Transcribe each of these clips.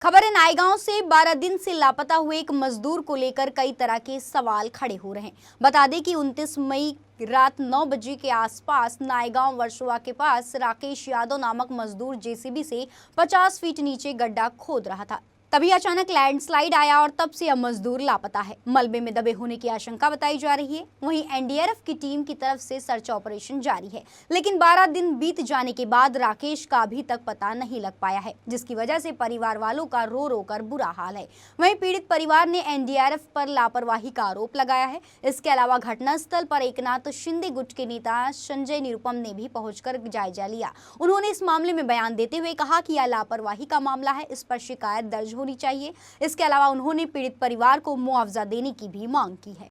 खबर है नायगांव से 12 दिन से लापता हुए एक मजदूर को लेकर कई तरह के सवाल खड़े हो रहे हैं। बता दें कि 29 मई रात 9 बजे के आसपास नायगांव वर्सोवा के पास राकेश यादव नामक मजदूर जेसीबी से 50 फीट नीचे गड्ढा खोद रहा था। तभी अचानक लैंडस्लाइड आया और तब से यह मजदूर लापता है। मलबे में दबे होने की आशंका बताई जा रही है। वहीं एनडीआरएफ की टीम की तरफ से सर्च ऑपरेशन जारी है, लेकिन 12 दिन बीत जाने के बाद राकेश का अभी तक पता नहीं लग पाया है, जिसकी वजह से परिवार वालों का रो रो कर बुरा हाल है। वहीं पीड़ित परिवार ने एनडीआरएफ पर लापरवाही का आरोप लगाया है। इसके अलावा घटनास्थल पर एकनाथ शिंदे गुट के नेता संजय निरुपम ने भी पहुंचकर जायजा लिया। उन्होंने इस मामले में बयान देते हुए कहा कि यह लापरवाही का मामला है, इस पर शिकायत दर्ज होनी चाहिए। इसके अलावा उन्होंने पीड़ित परिवार को मुआवजा देने की भी मांग की है।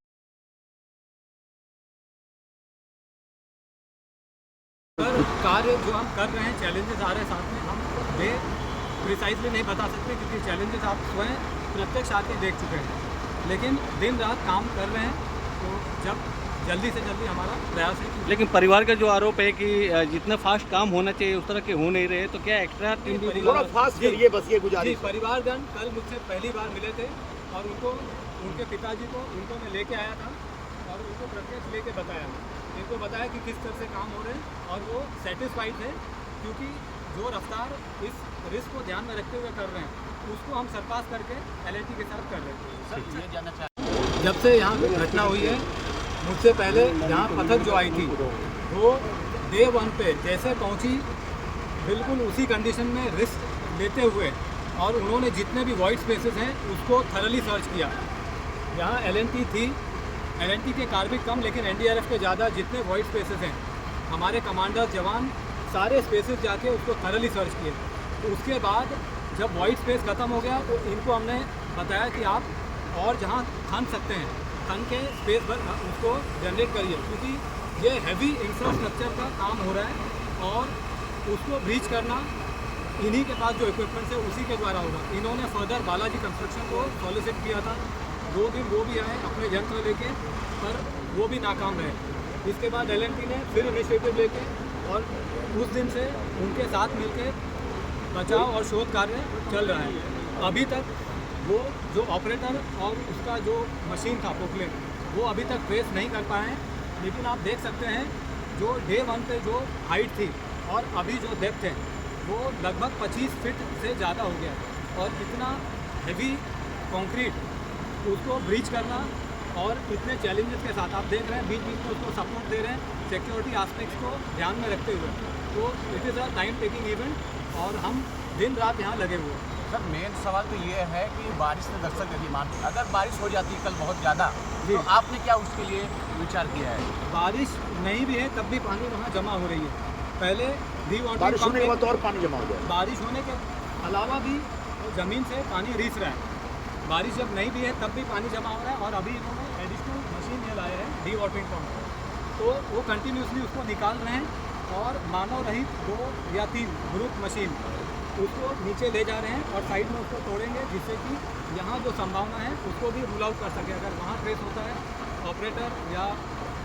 कार्य जो हम कर रहे हैं, चैलेंजेस आ रहे हैं साथ में, हम प्रिसाइजली नहीं बता सकते क्योंकि चैलेंजेस आप स्वयं प्रत्यक्ष आके देख चुके हैं, लेकिन दिन रात काम कर रहे हैं। तो जब जल्दी से जल्दी हमारा प्रयास है। लेकिन परिवार का जो आरोप है कि जितना फास्ट काम होना चाहिए उस तरह के हो नहीं रहे, तो क्या एक्स्ट्रा टीम भी थोड़ा फास्ट करिए, बस ये गुजारिश। परिवारजन कल मुझसे पहली बार मिले थे और उनको, उनके पिताजी को उनको मैं लेके आया था और उनको प्रत्यक्ष लेके बताया, इनको बताया कि किस तरह से काम हो रहे हैं और वो सेटिस्फाइड थे, क्योंकि जो रफ्तार इस रिस्क को ध्यान में रखते हुए कर रहे हैं उसको हम सरपास करके एलएनटी के साथ कर रहे हैं। सर ये जानना चाहते, जब से यहाँ घटना हुई है, मुझसे पहले यहाँ पथक जो आई थी वो डे 1 पे जैसे पहुँची बिल्कुल उसी कंडीशन में रिस्क लेते हुए, और उन्होंने जितने भी वाइट स्पेसेस हैं उसको थरली सर्च किया। यहाँ एलएनटी थी, एलएनटी के कार्मिक कम लेकिन एनडीआरएफ के ज़्यादा, जितने वाइट स्पेसेस हैं हमारे कमांडर जवान सारे स्पेसेस जाके उसको थरली सर्च किए। तो उसके बाद जब वाइट स्पेस ख़त्म हो गया तो इनको हमने बताया कि आप और जहाँ खन सकते हैं खन के स्पेस पर उसको जनरेट करिए, क्योंकि ये हैवी इंफ्रास्ट्रक्चर का काम हो रहा है और उसको ब्रीच करना इन्हीं के पास जो इक्विपमेंट्स है उसी के द्वारा होगा। इन्होंने फर्दर बालाजी कंस्ट्रक्शन को सॉलिसिट किया था, 2 दिन वो भी आए अपने यंत्र लेके, पर वो भी नाकाम रहे। इसके बाद एलएनटी ने फिर इनिशिएटिव लेके और उस दिन से उनके साथ मिलके बचाव और शोध कार्य चल रहा है। अभी तक वो जो ऑपरेटर और उसका जो मशीन था पोकलेन, वो अभी तक ट्रेस नहीं कर पाए हैं, लेकिन आप देख सकते हैं जो डे 1 पे जो हाइट थी और अभी जो डेप्थ है वो लगभग 25 फीट से ज़्यादा हो गया, और इतना हैवी कंक्रीट उसको ब्रीच करना और इतने चैलेंजेस के साथ आप देख रहे हैं बीच बीच में उसको सपोर्ट दे रहे हैं सिक्योरिटी एस्पेक्ट्स को ध्यान में रखते हुए। तो it is a time taking event और हम दिन रात यहाँ लगे हुए हैं। सर मेन सवाल तो ये है कि बारिश ने दस्तक दे दी, मान अगर बारिश हो जाती है कल बहुत ज़्यादा, तो आपने क्या उसके लिए विचार किया है? बारिश नहीं भी है तब भी पानी वहाँ जमा हो रही है। पहले बारिश होने के बाद और पानी जमा हो गया, बारिश होने के अलावा भी ज़मीन से पानी रिस रहा है। बारिश जब नहीं भी है तब भी पानी जमा हो रहा है, और अभी इन्होंने एडिशनल मशीन ये लाए हैं डी वाटरिंग पंप, तो वो कंटिन्यूसली उसको निकाल रहे हैं और मानव रहित 2 या 3 ग्रुप मशीन उसको नीचे ले जा रहे हैं और साइड में उसको तोड़ेंगे, जिससे कि यहाँ जो संभावना है उसको भी रूल आउट कर सके। अगर वहाँ ट्रेस होता है ऑपरेटर या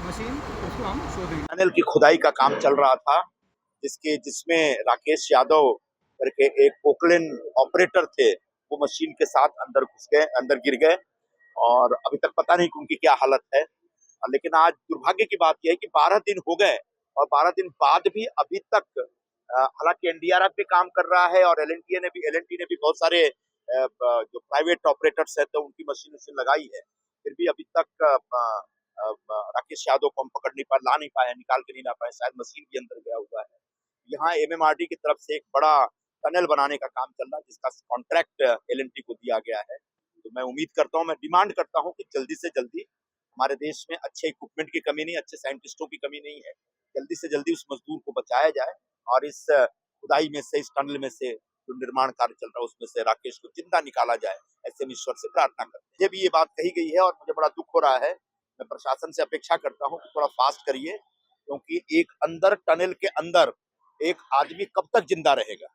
मशीन, उसको हम शोधेंगे। टनल की खुदाई का काम चल रहा था, जिसमें राकेश यादव करके एक पोकलेन ऑपरेटर थे, वो मशीन के साथ अंदर घुस गए, अंदर गिर गए, और अभी तक पता नहीं कि उनकी क्या हालत है। लेकिन आज दुर्भाग्य की बात यह है कि 12 दिन हो गए और 12 दिन बाद भी अभी तक, हालांकि एनडीआरएफ भी काम कर रहा है और एलएनटी ने भी बहुत सारे जो प्राइवेट ऑपरेटर्स है तो उनकी मशीन लगाई है, फिर भी अभी तक राकेश यादव को हम पकड़ नहीं पाए, ला नहीं पाए, निकाल के नहीं ला पाए, शायद मशीन के अंदर गया हुआ है। यहाँ एमएमआरडी की तरफ से एक बड़ा टनल बनाने का काम चल रहा है, जिसका कॉन्ट्रैक्ट एलएनटी को दिया गया है। तो मैं उम्मीद करता हूँ, मैं डिमांड करता हूँ कि जल्दी से जल्दी, हमारे देश में अच्छे इक्विपमेंट की कमी नहीं, अच्छे साइंटिस्टों की कमी नहीं है, जल्दी से जल्दी उस मजदूर को बचाया जाए और इस खुदाई में से, इस टनल में से जो निर्माण कार्य चल रहा है उसमें से राकेश को जिंदा निकाला जाए, ऐसे हम ईश्वर से प्रार्थना करते हैं। मुझे भी ये बात कही गई है और मुझे बड़ा दुख हो रहा है। मैं प्रशासन से अपेक्षा करता हूँ कि थोड़ा फास्ट करिए, क्योंकि एक अंदर टनल के अंदर एक आदमी कब तक जिंदा रहेगा।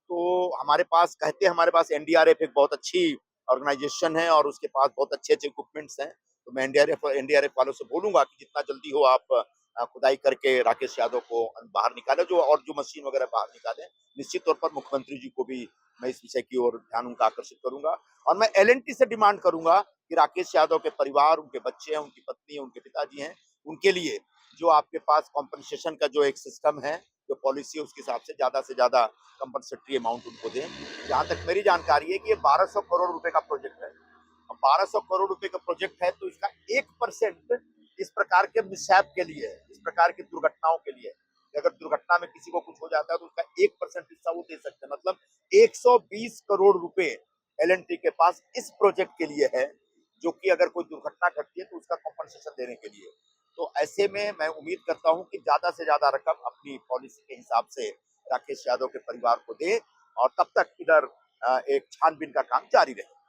तो हमारे पास कहते हैं, हमारे पास एनडीआरएफ एक बहुत अच्छी ऑर्गेनाइजेशन है और उसके पास बहुत अच्छे इक्विपमेंट्स हैं, तो मैं एनडीआरएफ वालों से बोलूंगा कि जितना जल्दी हो आप खुदाई करके राकेश यादव को बाहर निकाले, जो और जो मशीन वगैरह बाहर निकाले। निश्चित तौर पर मुख्यमंत्री जी को भी मैं इस विषय की ओर ध्यान उनका आकर्षित करूंगा, और मैं एलएनटी से डिमांड करूंगा कि राकेश यादव के परिवार, उनके बच्चे हैं, उनकी पत्नी है, उनके पिताजी हैं, उनके लिए जो आपके पास कॉम्पनसेशन का जो एक सिस्टम है, जो पॉलिसी है, उसके हिसाब से ज्यादा कंपनसेटरी अमाउंट उनको दें। जहां तक मेरी जानकारी है कि ये 1200 करोड़ रुपए का प्रोजेक्ट है। अब 1200 करोड़ रुपए का प्रोजेक्ट है तो इसका 1% इस प्रकार के मिसहैप के लिए, इस प्रकार की दुर्घटनाओं के लिए, अगर दुर्घटना में किसी को कुछ हो जाता है तो उसका 1% हिस्सा वो दे सकते हैं। मतलब 120 करोड़ रुपए एलएनटी के पास इस प्रोजेक्ट के लिए है, जो कि अगर कोई दुर्घटना घटती है तो उसका कॉम्पनसेशन देने के लिए। तो ऐसे में मैं उम्मीद करता हूं कि ज्यादा से ज्यादा रकम अपनी पॉलिसी के हिसाब से राकेश यादव के परिवार को दे, और तब तक इधर एक छानबीन का काम जारी रहे।